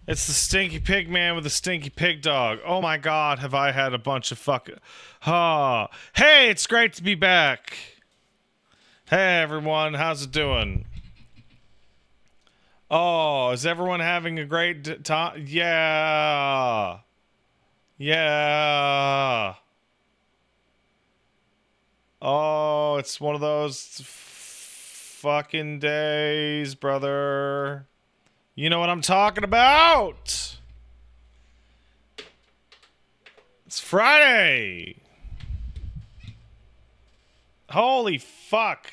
It's the stinky pig man with the stinky pig dog. Oh my god, have I had a bunch of fucking... Oh. Hey, it's great to be back. Hey everyone, how's it doing? Oh, is everyone having a great time? Yeah. Yeah. Oh, it's one of those fucking days, brother. You know what I'm talking about? It's Friday. Holy fuck.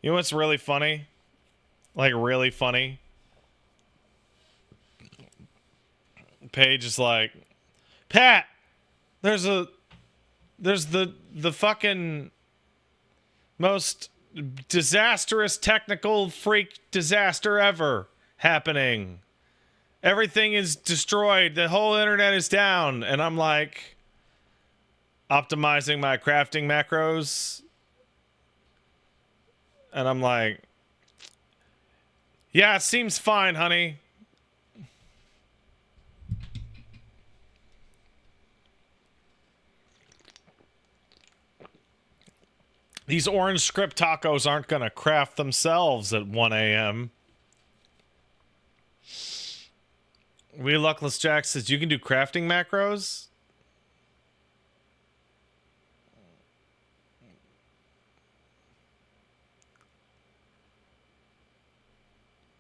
You know what's really funny? Like, really funny? Paige is like, Pat, there's the fucking most disastrous technical freak disaster ever happening. Everything is destroyed. The whole internet is down. And I'm like, optimizing my crafting macros. And I'm like, yeah, it seems fine, honey. These orange script tacos aren't gonna craft themselves at 1 a.m. We Luckless Jack says you can do crafting macros?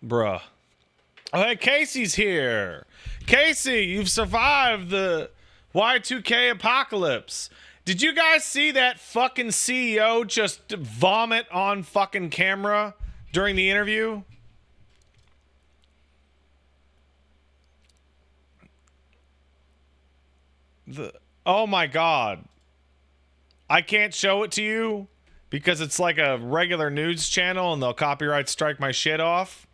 Bruh. Oh, hey, Casey's here. Casey, you've survived the Y2K apocalypse. Did you guys see that fucking CEO just vomit on fucking camera during the interview? Oh my god. I can't show it to you because it's like a regular news channel and they'll copyright strike my shit off.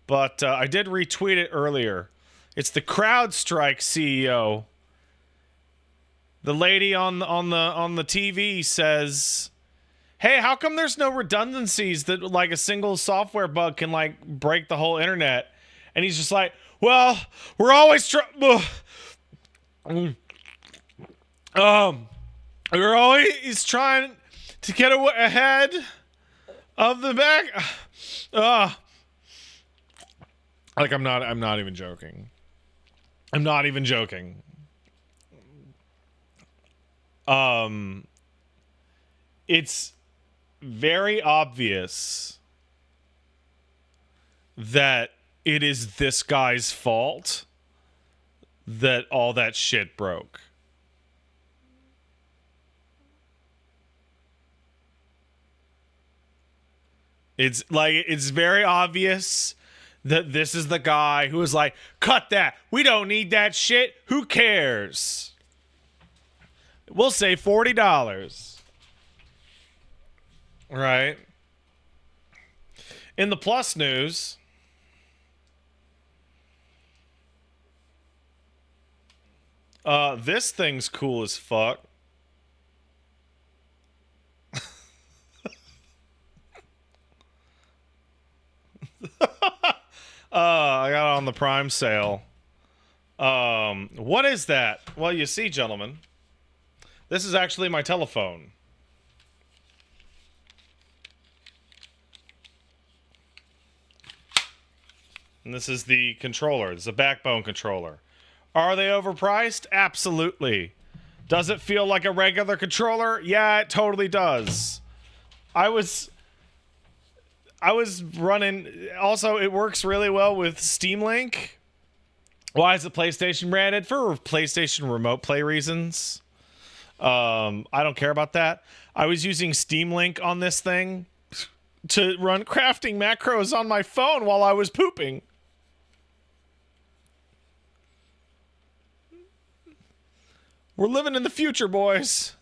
But I did retweet it earlier. It's the CrowdStrike CEO. The lady on the TV says, "Hey, how come there's no redundancies that like a single software bug can like break the whole internet?" And he's just like, "Well, we're always we're always trying to get ahead of the back." Like I'm not even joking. I'm not even joking. It's very obvious that it is this guy's fault that all that shit broke. It's like, it's very obvious that this is the guy who was like, cut that. We don't need that shit. Who cares? We'll say $40. Right. In the Plus news, this thing's cool as fuck. I got it on the Prime sale. What is that? Well, you see, gentlemen, this is actually my telephone. And this is the controller. This is a backbone controller. Are they overpriced? Absolutely. Does it feel like a regular controller? Yeah, it totally does. I was running. Also, it works really well with Steam Link. Why is it PlayStation branded? For PlayStation Remote Play reasons. I don't care about that. I was using Steam Link on this thing to run crafting macros on my phone while I was pooping. We're living in the future, boys.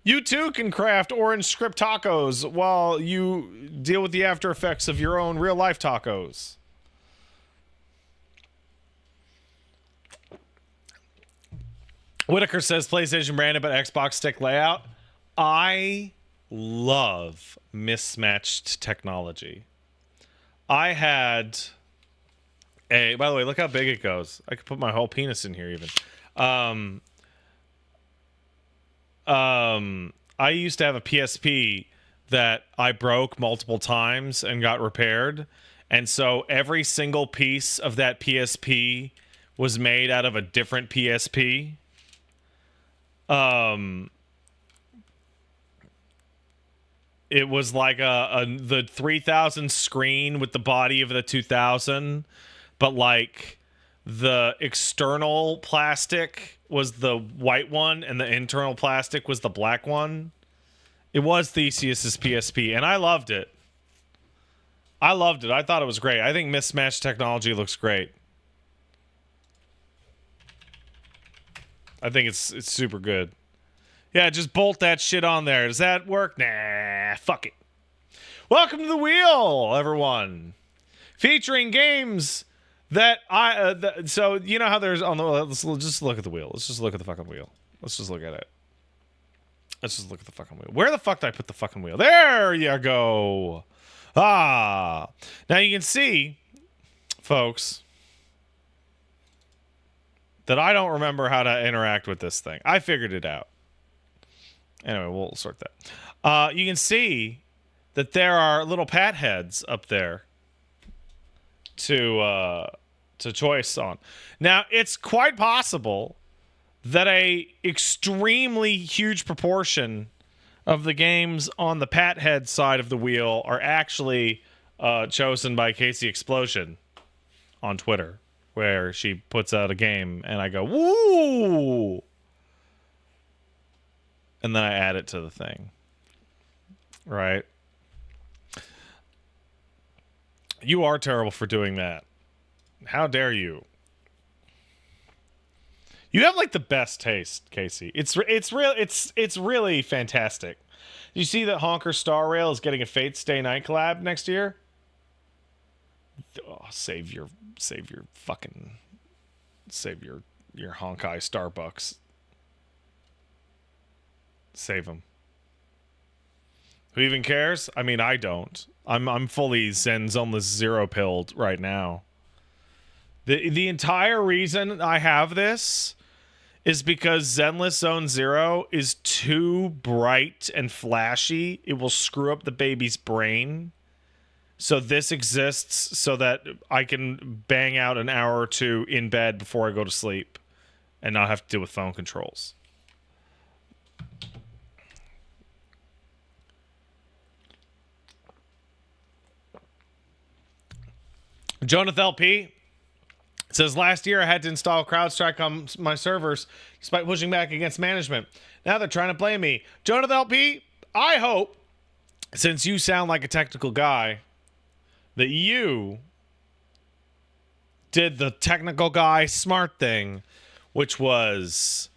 You too can craft orange script tacos while you deal with the after effects of your own real life tacos. Whitaker says PlayStation branded but Xbox stick layout. I love mismatched technology. I had a, by the way, look how big it goes. I could put my whole penis in here even. I used to have a PSP that I broke multiple times and got repaired. And so every single piece of that PSP was made out of a different PSP. It was like the 3000 screen with the body of the 2000, but like the external plastic was the white one and the internal plastic was the black one. It was Theseus's PSP, and I loved it. I thought it was great. I think mismatched technology looks great. I think it's super good. Yeah, just bolt that shit on there. Does that work? Nah, fuck it. Welcome to the wheel, everyone. Featuring games that so you know how there's on the, let's just look at the wheel. Let's just look at the fucking wheel. Let's just look at it. Let's just look at the fucking wheel. Where the fuck did I put the fucking wheel? There you go. Ah. Now you can see, folks, that I don't remember how to interact with this thing. I figured it out. Anyway, we'll sort that. You can see that there are little pat heads up there to choice on. Now, it's quite possible that a extremely huge proportion of the games on the pat head side of the wheel are actually chosen by Casey Explosion on Twitter, where she puts out a game and I go, woo! And then I add it to the thing. Right? You are terrible for doing that. How dare you? You have like the best taste, Casey. It's really fantastic. You see that Honker Star Rail is getting a Fate Stay Night collab next year? Oh, save your Honkai Starbucks. Save them. Who even cares? I mean, I don't. I'm fully Zen Zoneless Zero pilled right now. The entire reason I have this is because Zenless Zone Zero is too bright and flashy. It will screw up the baby's brain. So this exists so that I can bang out an hour or two in bed before I go to sleep and not have to deal with phone controls. Jonathan LP says, last year I had to install CrowdStrike on my servers despite pushing back against management. Now they're trying to blame me. Jonathan LP, I hope, since you sound like a technical guy, that you did the technical guy smart thing, which was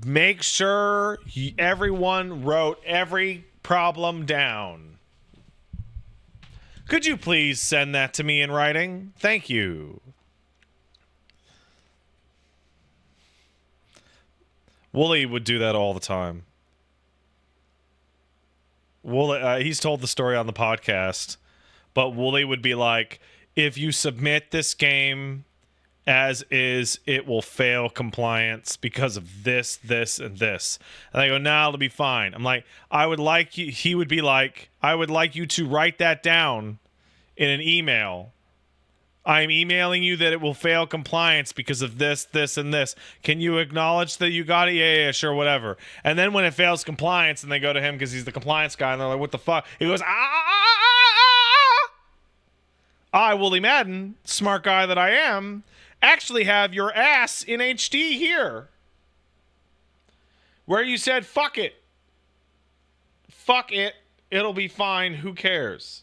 make sure everyone wrote every problem down. Could you please send that to me in writing? Thank you. Wooly would do that all the time. Wooly, he's told the story on the podcast, but Wooly would be like, if you submit this game as is, it will fail compliance because of this, this, and this. And I go, nah, it'll be fine. I'm like, I would like you, he would be like, I would like you to write that down in an email. I'm emailing you that it will fail compliance because of this, this, and this. Can you acknowledge that you got it? Yeah, sure, whatever. And then when it fails compliance, and they go to him because he's the compliance guy, and they're like, what the fuck? He goes, I, Wooly Madden, smart guy that I am, actually have your ass in HD here. Where you said, fuck it. Fuck it. It'll be fine. Who cares?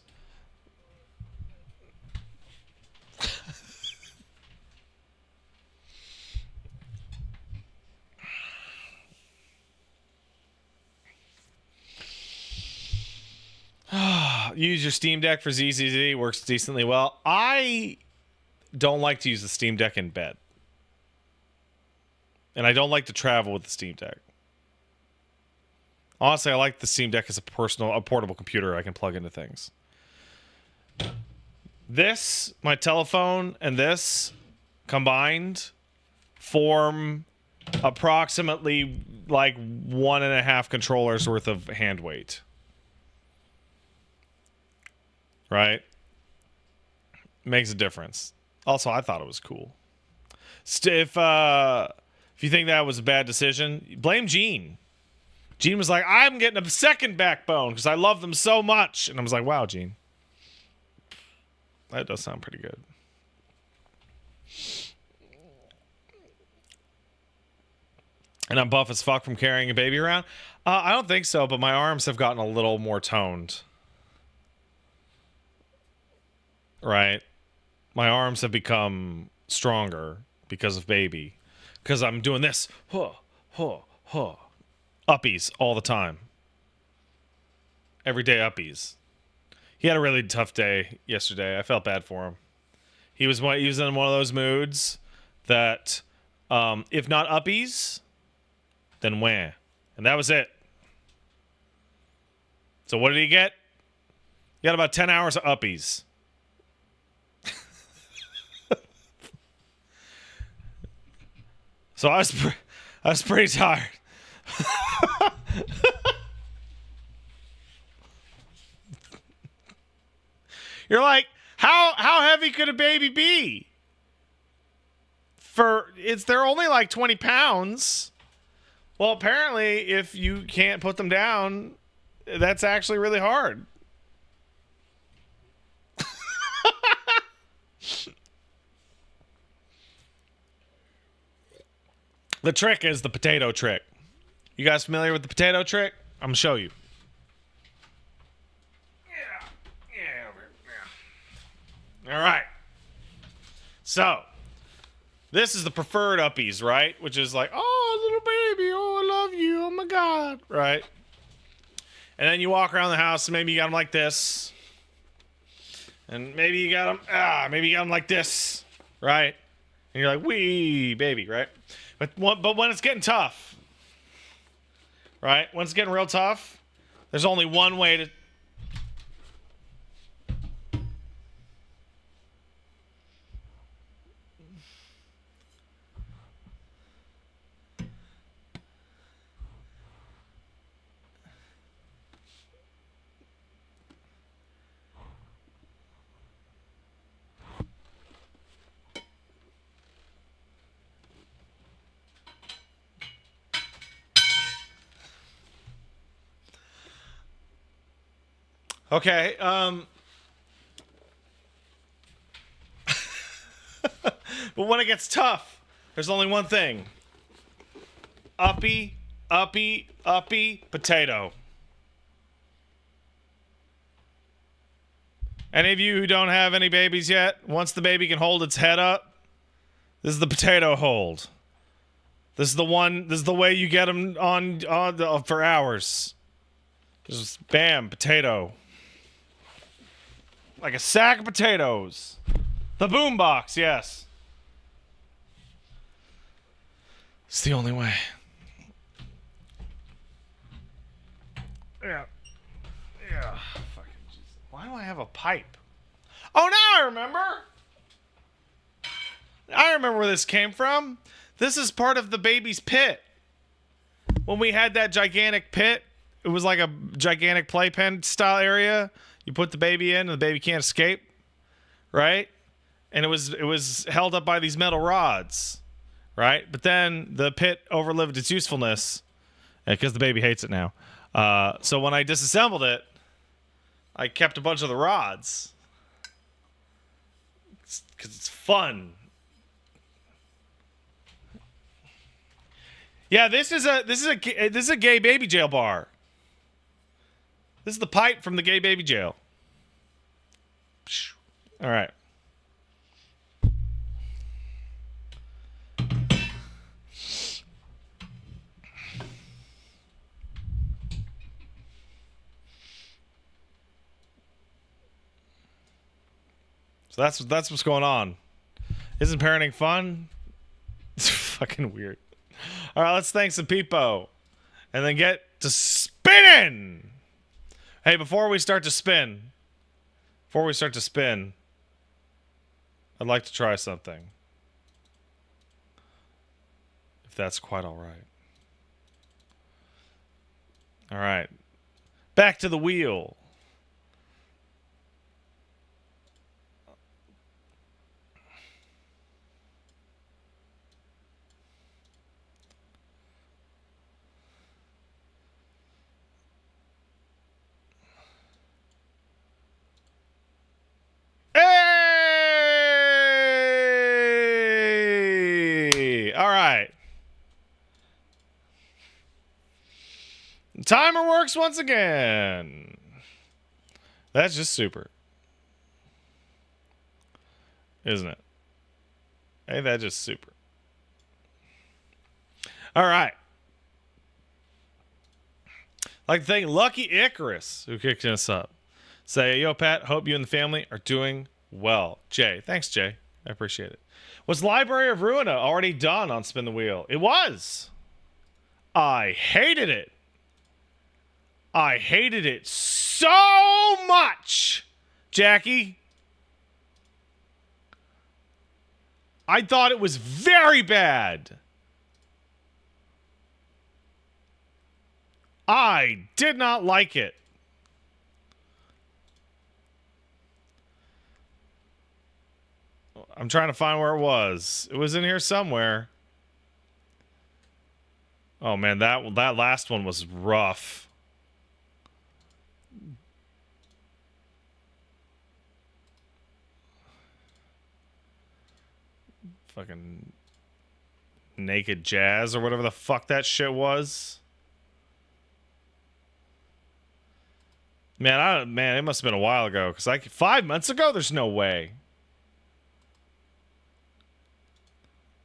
Use your Steam Deck for ZZZ. Works decently well. I don't like to use the Steam Deck in bed. And I don't like to travel with the Steam Deck. Honestly, I like the Steam Deck as a portable computer I can plug into things. This, my telephone, and this combined form approximately like 1.5 controllers worth of hand weight. Right? Makes a difference. Also, I thought it was cool. If you think that was a bad decision, blame Gene. Gene was like, I'm getting a second backbone because I love them so much. And I was like, wow, Gene. That does sound pretty good. And I'm buff as fuck from carrying a baby around. I don't think so, but my arms have gotten a little more toned. Right? My arms have become stronger because of baby. Because I'm doing this. Uppies all the time. Everyday uppies. He had a really tough day yesterday. I felt bad for him. He was in one of those moods that, if not uppies, then wah. And that was it. So what did he get? He got about 10 hours of uppies. So I was pretty tired. You're like, how heavy could a baby be? They're only like 20 pounds. Well, apparently, if you can't put them down, that's actually really hard. The trick is the potato trick. You guys familiar with the potato trick? I'm going to show you. Yeah. All right. So, this is the preferred uppies, right? Which is like, oh, little baby, oh, I love you, oh my God, right? And then you walk around the house and maybe you got them like this. And maybe you got them like this, right? And you're like, wee, baby, right? But when it's getting tough, right? When it's getting real tough, there's only one way to... Okay, but when it gets tough, there's only one thing. Uppy, uppy, uppy, potato. Any of you who don't have any babies yet, once the baby can hold its head up, this is the potato hold. This is the way you get them on for hours. Just bam, potato. Like a sack of potatoes. The boombox, yes. It's the only way. Yeah. Yeah. Fucking Jesus. Why do I have a pipe? Oh, now I remember. I remember where this came from. This is part of the baby's pit. When we had that gigantic pit, it was like a gigantic playpen style area. You put the baby in and the baby can't escape, right? And it was held up by these metal rods, right? But then the pit overlived its usefulness because the baby hates it now. So when I disassembled it, I kept a bunch of the rods because it's fun. Yeah, this is a gay baby jail bar. This is the pipe from the gay baby jail. All right. So that's what's going on. Isn't parenting fun? It's fucking weird. All right, let's thank some people, and then get to spinning. Hey, before we start to spin, I'd like to try something. If that's quite all right. All right. Back to the wheel. Hey! All right. Timer works once again. That's just super. Isn't it? Hey, that's just super. All right. I'd like to thank Lucky Icarus, who kicked us up. Say, yo, Pat, hope you and the family are doing well. Jay. Thanks, Jay. I appreciate it. Was Library of Ruina already done on Spin the Wheel? It was. I hated it. I hated it so much, Jackie. I thought it was very bad. I did not like it. I'm trying to find where it was. It was in here somewhere. Oh man, that last one was rough. Fucking Naked Jazz or whatever the fuck that shit was. Man, it must have been a while ago. Because 5 months ago, there's no way.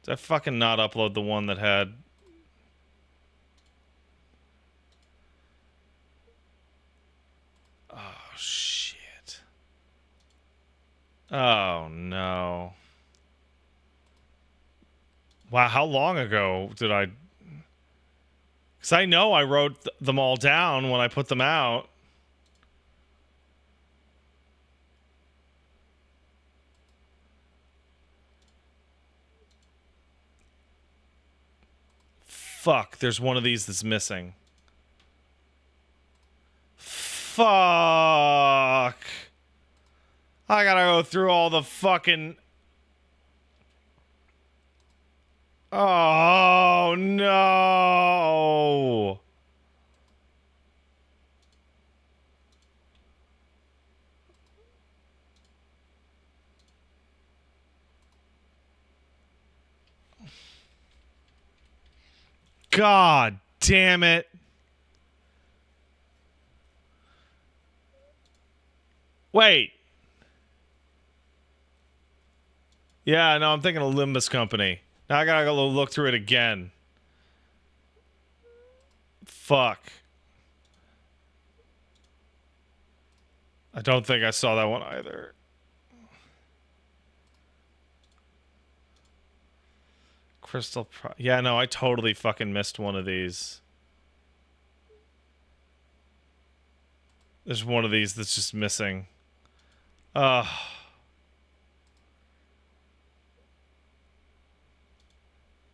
Did I fucking not upload the one that had... Oh, shit. Oh, no. Wow, how long ago did I... Because I know I wrote them all down when I put them out. Fuck, there's one of these that's missing. Fuck. I gotta go through all the fucking... Oh, no. God damn it. Wait. Yeah, no, I'm thinking of Limbus Company. Now I gotta go look through it again. Fuck. I don't think I saw that one either. Yeah, no, I totally fucking missed one of these. There's one of these that's just missing. Ugh.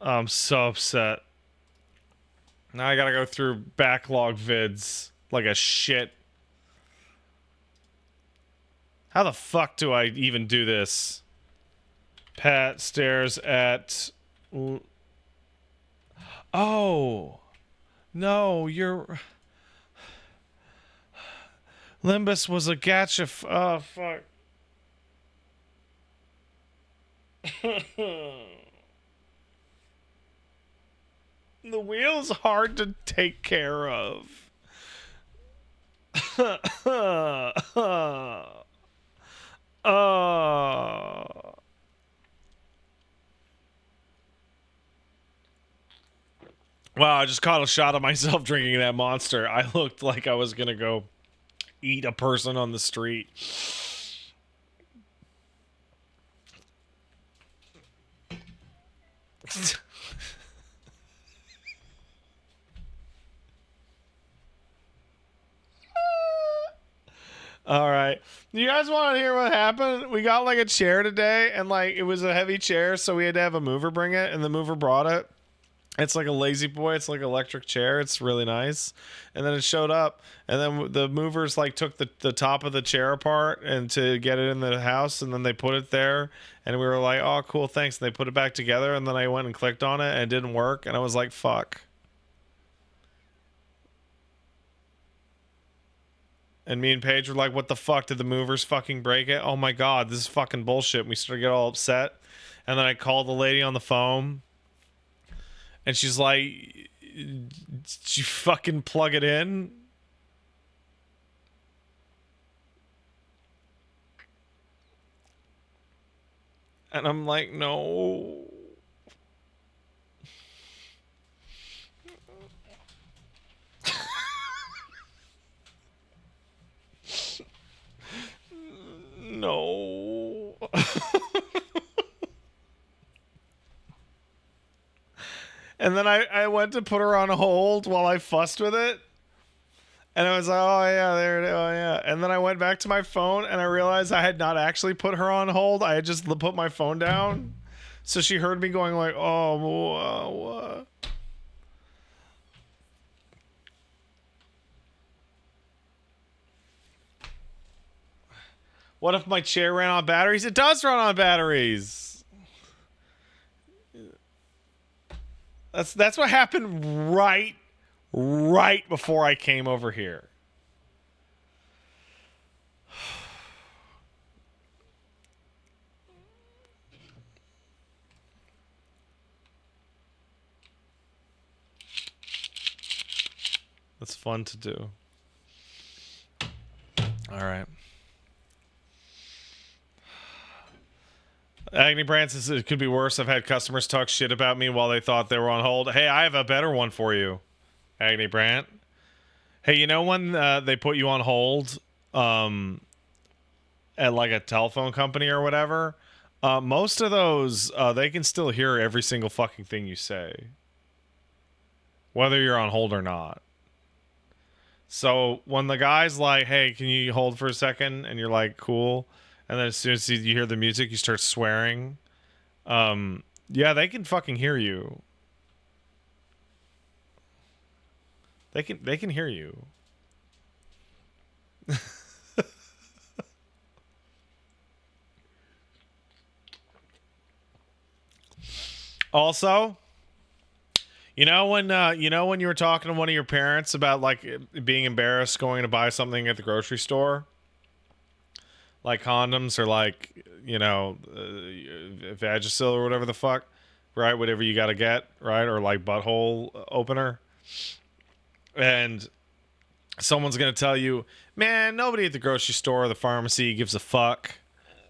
I'm so upset. Now I gotta go through backlog vids like a shit. How the fuck do I even do this? Pat stares at... Oh. No, you're... Limbus was a gacha... Oh, fuck. The wheel's hard to take care of. Wow, I just caught a shot of myself drinking that monster. I looked like I was gonna go eat a person on the street. All right. You guys want to hear what happened? We got like a chair today, and like it was a heavy chair, so we had to have a mover bring it, and the mover brought it. It's like a lazy boy. It's like an electric chair. It's really nice. And then it showed up, and then the movers like took the top of the chair apart and to get it in the house, and then they put it there, and we were like, oh, cool, thanks. And they put it back together, and then I went and clicked on it, and it didn't work, and I was like, fuck. And me and Paige were like, what the fuck? Did the movers fucking break it? Oh my god, this is fucking bullshit. And we started to get all upset. And then I called the lady on the phone. And she's like, did you fucking plug it in? And I'm like, no. No. And then I went to put her on hold while I fussed with it. And I was like, oh, yeah, there it is. Oh, yeah. And then I went back to my phone and I realized I had not actually put her on hold. I had just put my phone down. So she heard me going like, oh, what? What if my chair ran on batteries? It does run on batteries. That's what happened right before I came over here. That's fun to do. All right. Agni Brand says it could be worse. I've had customers talk shit about me while they thought they were on hold. Hey, I have a better one for you, Agni Brandt. Hey, you know when they put you on hold at like a telephone company or whatever? Most of those, they can still hear every single fucking thing you say, whether you're on hold or not. So when the guy's like, hey, can you hold for a second? And you're like, cool. And then as soon as you hear the music, you start swearing. Yeah, they can fucking hear you. They can hear you. Also, you know when you were talking to one of your parents about like being embarrassed going to buy something at the grocery store, like condoms or like Vagisil or whatever the fuck, right? Whatever you got to get, right? Or like butthole opener, and someone's gonna tell you, man, nobody at the grocery store or the pharmacy gives a fuck.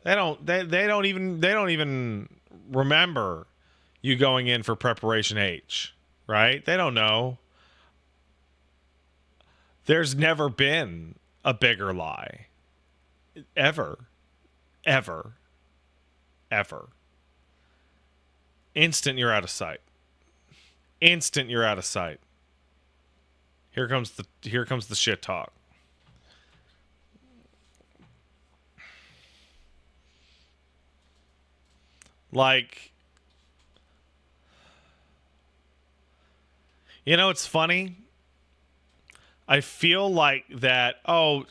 They don't even remember you going in for preparation H, right? They don't know. There's never been a bigger lie. Ever. Instant you're out of sight. Here comes the shit talk. Like, it's funny. I feel like that,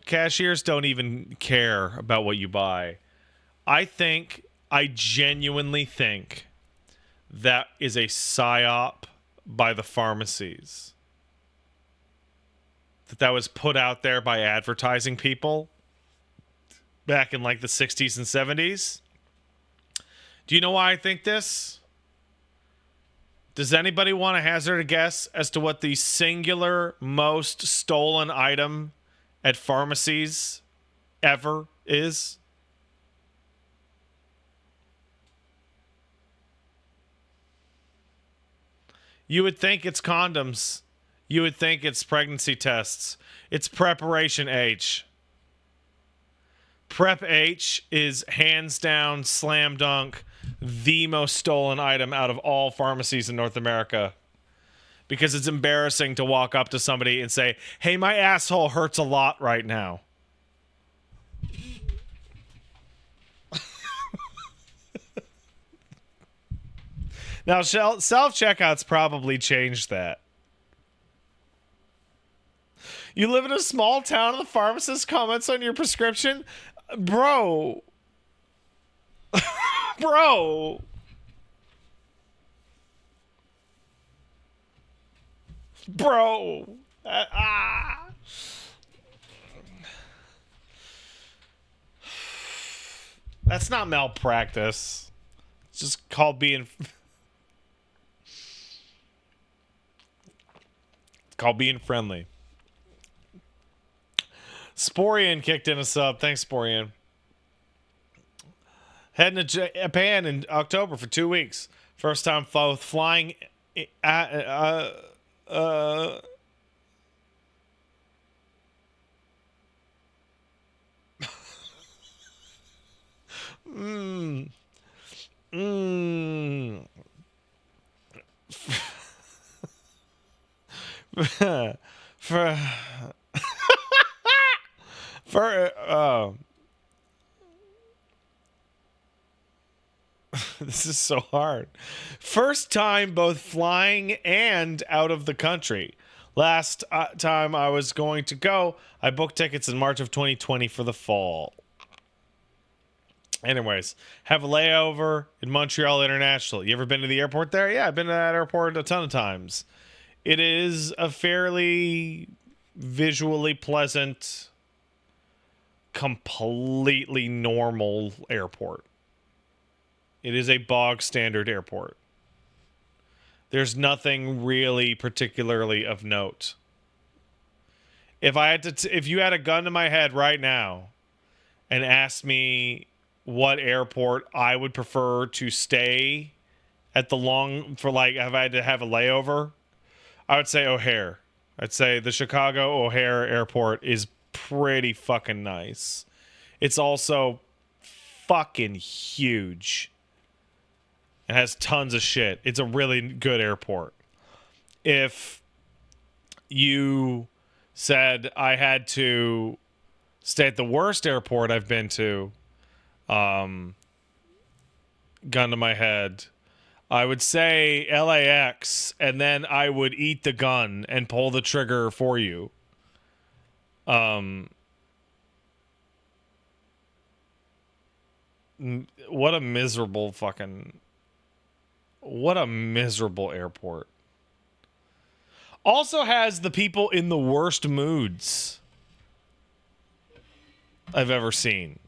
cashiers don't even care about what you buy. I genuinely think that is a psyop by the pharmacies. That was put out there by advertising people back in like the 60s and 70s. Do you know why I think this? Does anybody want to hazard a guess as to what the singular most stolen item at pharmacies ever is? You would think it's condoms. You would think it's pregnancy tests. It's preparation H. Prep H is hands down, slam dunk, the most stolen item out of all pharmacies in North America. Because it's embarrassing to walk up to somebody and say, hey, my asshole hurts a lot right now. Now, self-checkouts probably changed that. You live in a small town and the pharmacist comments on your prescription? Bro. Bro. Bro. That's not malpractice. It's just called being... It's called being friendly. Sporian kicked in a sub. Thanks, Sporian. Heading to Japan in October for 2 weeks. First time both flying... This is so hard. First time both flying and out of the country. Last time I was going to go, I booked tickets in March of 2020 for the fall. Anyways, have a layover in Montreal International. You ever been to the airport there? Yeah, I've been to that airport a ton of times. It is a fairly visually pleasant, completely normal airport. It is a bog standard airport. There's nothing really particularly of note. If I had to, if you had a gun to my head right now and asked me what airport I would prefer to stay at the for like, if I had to have a layover, I would say O'Hare. I'd say the Chicago O'Hare Airport is pretty fucking nice. It's also fucking huge. It has tons of shit. It's a really good airport. If you said I had to stay at the worst airport I've been to, gun to my head, I would say LAX, and then I would eat the gun and pull the trigger for you. What a miserable fucking... What a miserable airport. Also has the people in the worst moods I've ever seen.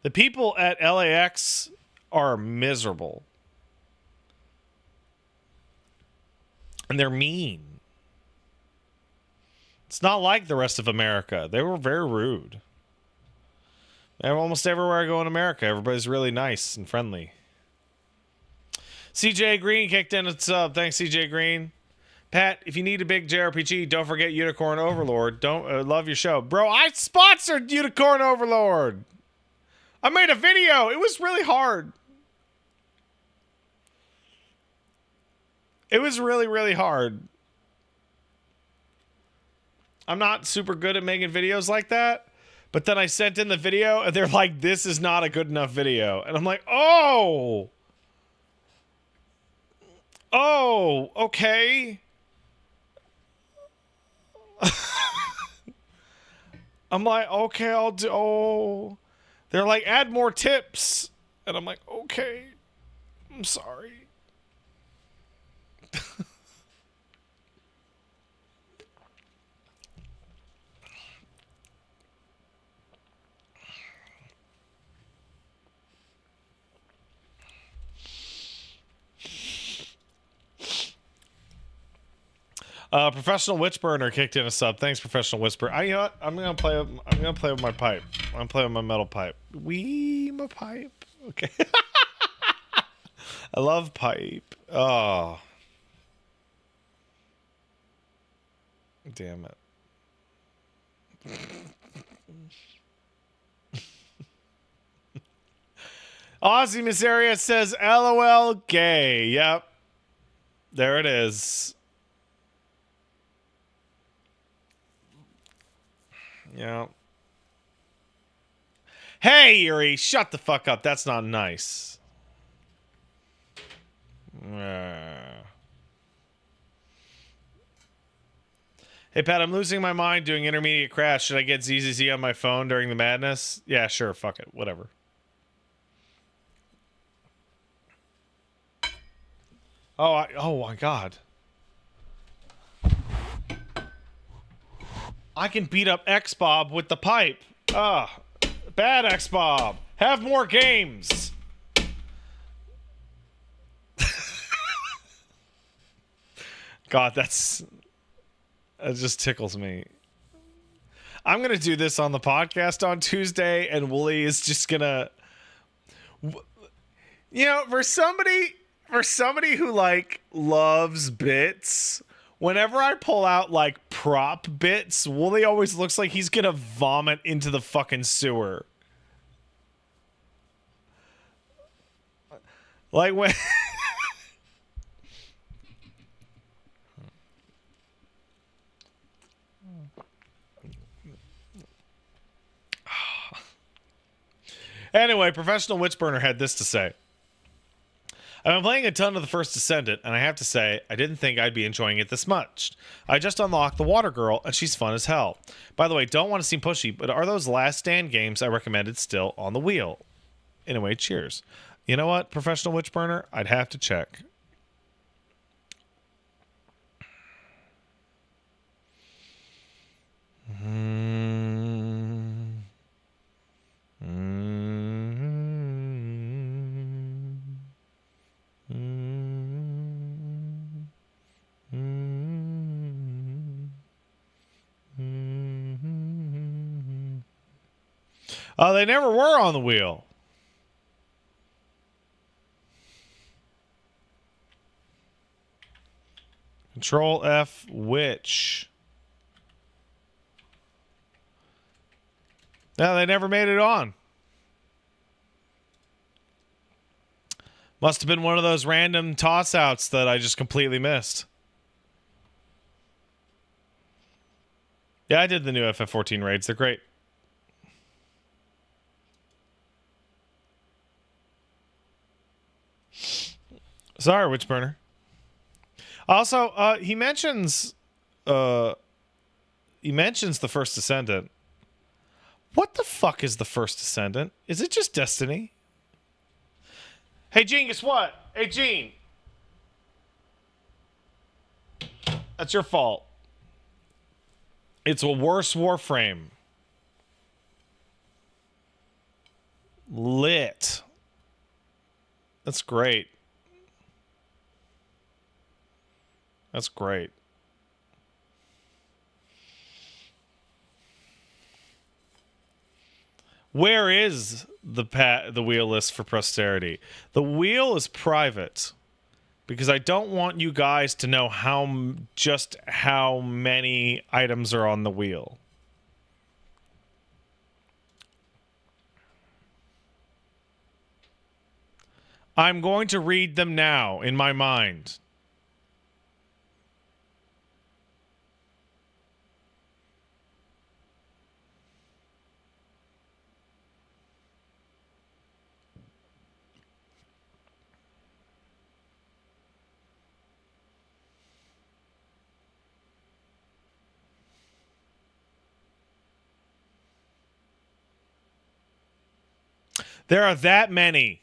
The people at LAX are miserable. And they're mean. It's not like the rest of America. They were very rude. Almost everywhere I go in America, everybody's really nice and friendly. CJ Green kicked in a sub. Thanks, CJ Green. Pat, if you need a big JRPG, don't forget Unicorn Overlord. Don't love your show. Bro, I sponsored Unicorn Overlord. I made a video. It was really hard. It was really, really hard. I'm not super good at making videos like that. But then I sent in the video, and they're like, this is not a good enough video. And I'm like, oh! Oh, okay. I'm like, okay, I'll do... Oh. They're like, add more tips. And I'm like, okay. I'm sorry. Professional Witchburner kicked in a sub. Thanks, Professional Whisper. You know what? I'm gonna play with my pipe. I'm gonna play with my metal pipe. My pipe. Okay. I love pipe. Oh. Damn it. Aussie Miseria says LOL gay. Yep. There it is. Yeah. Hey, Yuri, shut the fuck up. That's not nice. Hey, Pat, I'm losing my mind doing intermediate crash. Should I get ZZZ on my phone during the madness? Yeah, sure. Fuck it. Whatever. Oh my God. I can beat up X-Bob with the pipe. Bad X-Bob. Have more games. God, that just tickles me. I'm gonna do this on the podcast on Tuesday, and Wooly is just gonna, for somebody who like loves bits. Whenever I pull out like prop bits, Wooly always looks like he's gonna vomit into the fucking sewer. Like when. Anyway, Professional Witchburner had this to say. I've been playing a ton of the First Descendant, and I have to say, I didn't think I'd be enjoying it this much. I just unlocked the Water Girl, and she's fun as hell. By the way, don't want to seem pushy, but are those Last Stand games I recommended still on the wheel? Anyway, cheers. You know what, Professional Witchburner? I'd have to check. Oh, they never were on the wheel. Control F, witch. No, they never made it on. Must have been one of those random toss-outs that I just completely missed. Yeah, I did the new FF14 raids. They're great. Sorry, Witchburner. Also, he mentions the First Descendant. What the fuck is the First Descendant? Is it just Destiny? Hey, Gene, guess what? Hey, Gene. That's your fault. It's a worse Warframe. Lit. That's great. That's great. Where is the wheel list for posterity? The wheel is private because I don't want you guys to know just how many items are on the wheel. I'm going to read them now in my mind. There are that many.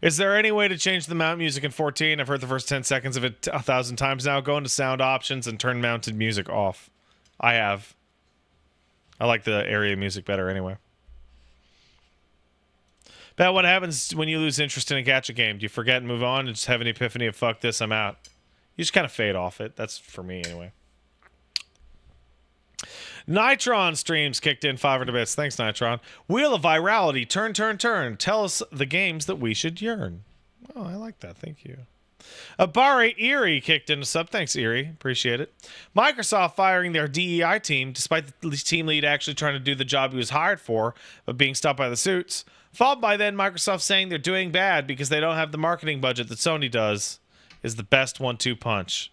Is there any way to change the mount music in 14? I've heard the first 10 seconds of it 1,000 times now. Go into sound options and turn mounted music off. I have. I like the area music better anyway. But what happens when you lose interest in a gacha game? Do you forget and move on and just have an epiphany of fuck this, I'm out? You just kind of fade off it. That's for me anyway. Nitron streams kicked in 500 bits. Thanks, Nitron. Wheel of Virality. Turn, turn, turn. Tell us the games that we should yearn. Oh, I like that. Thank you. Abari Erie kicked in a sub. Thanks, Erie. Appreciate it. Microsoft firing their DEI team despite the team lead actually trying to do the job he was hired for, but being stopped by the suits. Followed by then Microsoft saying they're doing bad because they don't have the marketing budget that Sony does is the best 1-2 punch.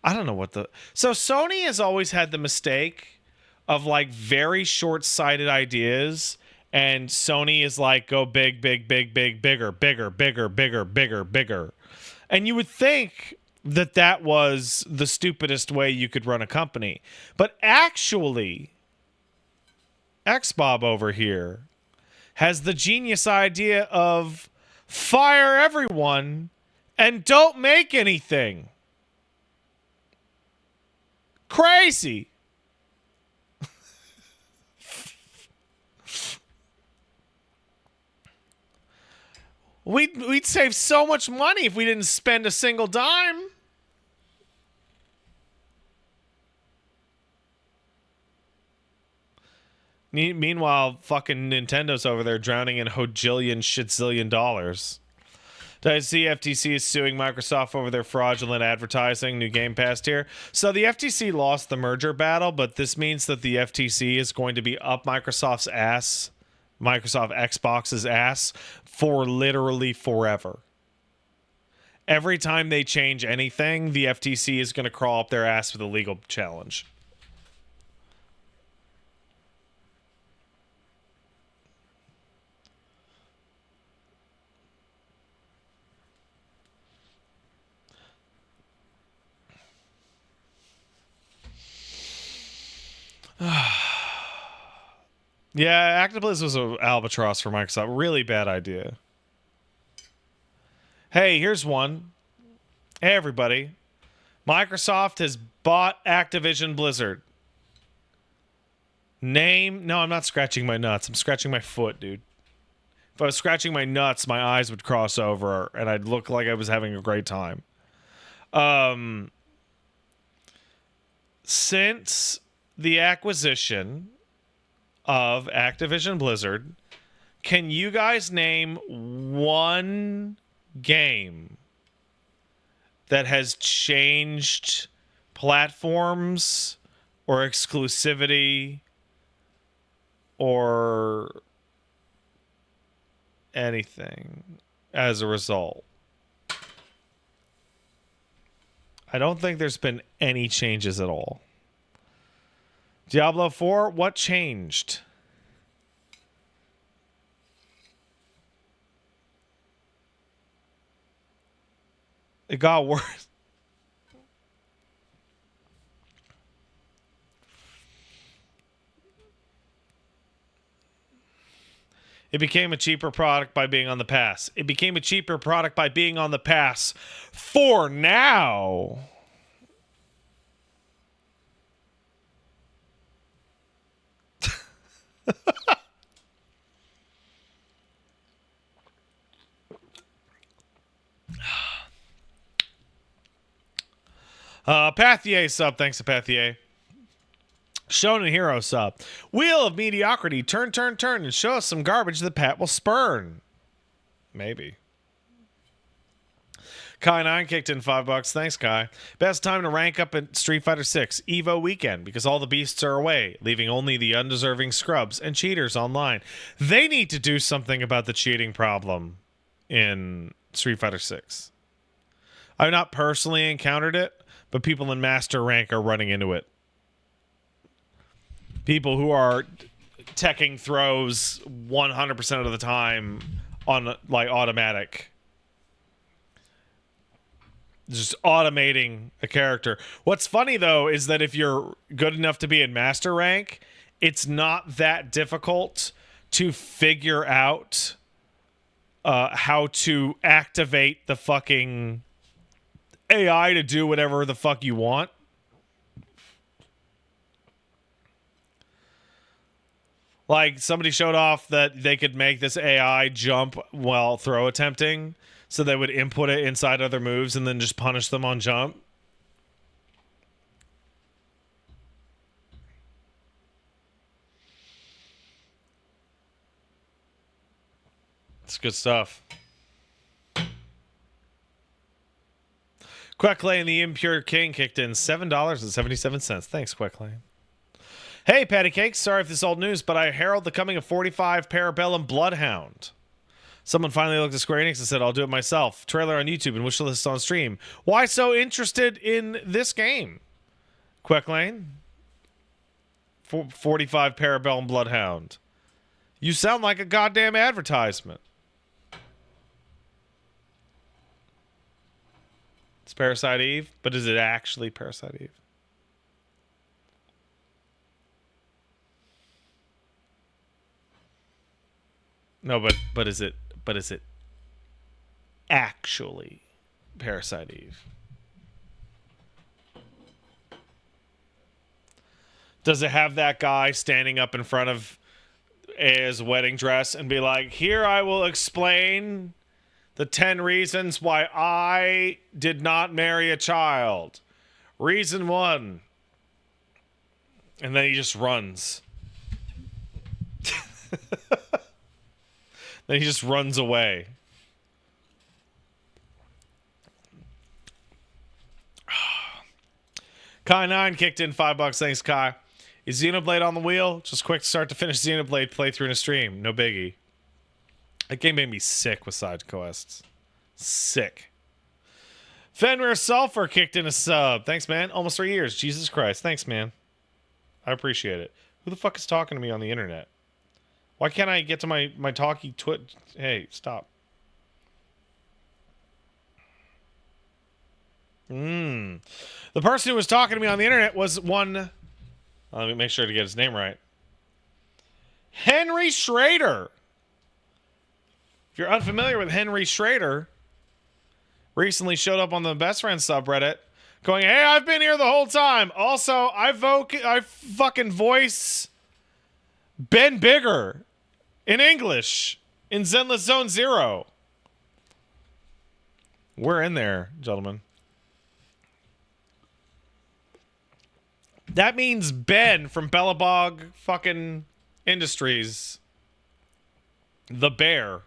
I don't know what the... So Sony has always had the mistake of like very short-sighted ideas, and Sony is like, go big, big, big, big, bigger, bigger, bigger, bigger, bigger, bigger. And you would think that that was the stupidest way you could run a company. But actually, Xbob over here has the genius idea of fire everyone and don't make anything. Crazy. We'd save so much money if we didn't spend a single dime. Meanwhile, fucking Nintendo's over there drowning in hojillion shitzillion dollars. I see FTC is suing Microsoft over their fraudulent advertising. New Game Pass here. So the FTC lost the merger battle, but this means that the FTC is going to be up Microsoft's ass, Microsoft Xbox's ass, for literally forever. Every time they change anything, the FTC is going to crawl up their ass with a legal challenge. Yeah, ActiBliz was an albatross for Microsoft. Really bad idea. Hey, here's one. Hey, everybody. Microsoft has bought Activision Blizzard. Name... No, I'm not scratching my nuts. I'm scratching my foot, dude. If I was scratching my nuts, my eyes would cross over, and I'd look like I was having a great time. Since the acquisition of Activision Blizzard, can you guys name one game that has changed platforms or exclusivity or anything as a result? I don't think there's been any changes at all. Diablo 4, what changed? It got worse. It became a cheaper product by being on the pass. It became a cheaper product by being on the pass for now. Pathier sub. Thanks to Pathier. Shonen Hero sub. Wheel of Mediocrity. Turn, turn, turn, and show us some garbage that Pat will spurn. Maybe. Kai9 kicked in $5. Thanks, Kai. Best time to rank up at Street Fighter 6 Evo weekend because all the beasts are away, leaving only the undeserving scrubs and cheaters online. They need to do something about the cheating problem in Street Fighter 6. I've not personally encountered it, but people in master rank are running into it. People who are teching throws 100% of the time on like automatic. Just automating a character. What's funny though is that if you're good enough to be in master rank, it's not that difficult to figure out how to activate the fucking AI to do whatever the fuck you want. Like, somebody showed off that they could make this AI jump while throw attempting, so they would input it inside other moves and then just punish them on jump. It's good stuff. Quecklay and the Impure King kicked in $7.77. Thanks, Quecklay. Hey, Patty Cakes. Sorry if this is old news, but I herald the coming of 45 Parabellum Bloodhound. Someone finally looked at Square Enix and said, I'll do it myself. Trailer on YouTube and wish list on stream. Why so interested in this game? Quick Lane? 45 Parabellum Bloodhound. You sound like a goddamn advertisement. It's Parasite Eve, but is it actually Parasite Eve? No, but is it actually Parasite Eve? Does it have that guy standing up in front of his wedding dress and be like, here I will explain the 10 reasons why I did not marry a child. Reason 1. And then he just runs. Then he just runs away. Kai9 kicked in $5. Thanks, Kai. Is Xenoblade on the wheel? Just quick start to finish Xenoblade playthrough in a stream. No biggie. That game made me sick with side quests. Sick. Fenrir Sulfur kicked in a sub. Thanks, man. Almost 3 years. Jesus Christ. Thanks, man. I appreciate it. Who the fuck is talking to me on the internet? Why can't I get to my talkie twit? Hey, stop. The person who was talking to me on the internet was one... Let me make sure to get his name right. Henry Schrader. If you're unfamiliar with Henry Schrader, recently showed up on the Best Friends subreddit going, hey, I've been here the whole time. Also, I fucking voice Ben Bigger in English in Zenless Zone Zero. We're in there, gentlemen. That means Ben from Bellabog fucking Industries. The bear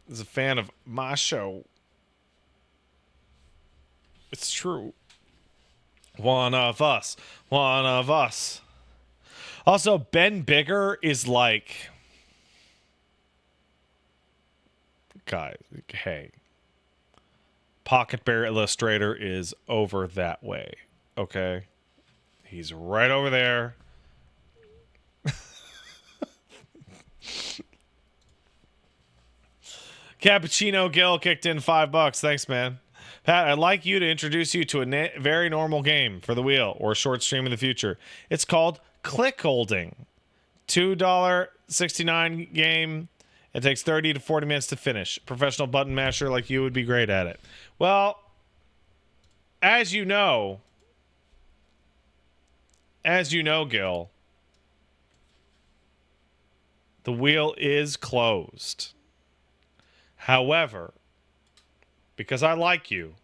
is a fan of my show. It's true. One of us. One of us. Also, Ben Bigger is like... Guys, hey. Pocket Bear Illustrator is over that way. Okay? He's right over there. Cappuccino Gill kicked in $5. Thanks, man. Pat, I'd like you to introduce you to a very normal game for the wheel or a short stream in the future. It's called Click Holding. $2.69 game. It takes 30 to 40 minutes to finish. Professional button masher like you would be great at it. Well, as you know, Gil, the wheel is closed. However, because I like you,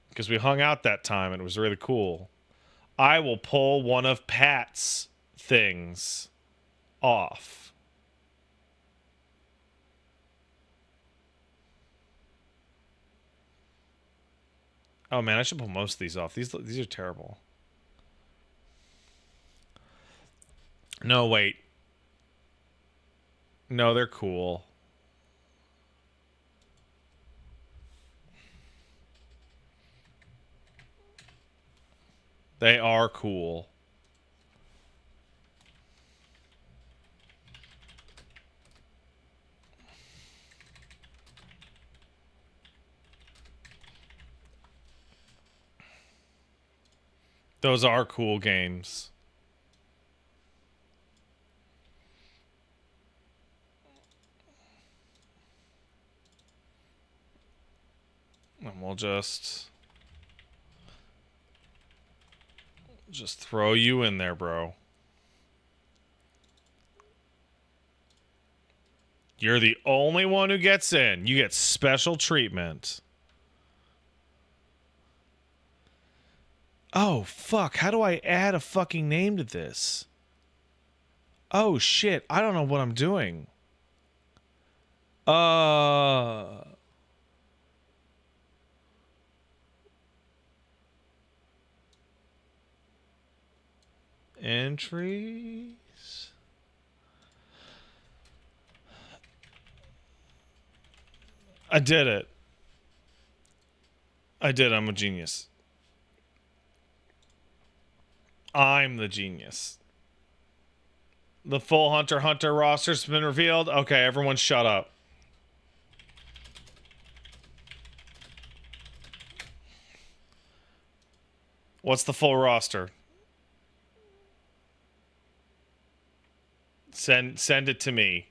because we hung out that time and it was really cool, I will pull one of Pat's things off. Oh man, I should pull most of these off. These are terrible. No, wait. No, they're cool. They are cool. Those are cool games. And we'll just throw you in there, bro. You're the only one who gets in. You get special treatment. Oh, fuck. How do I add a fucking name to this? Oh, shit. I don't know what I'm doing. Entries. I did it. I did. I'm a genius. I'm the genius. The full Hunter x Hunter roster's been revealed. Okay, everyone shut up. What's the full roster? Send it to me.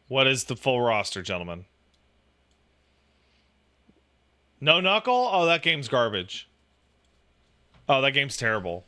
What is the full roster, gentlemen? No Knuckle? Oh, that game's garbage. Oh, that game's terrible.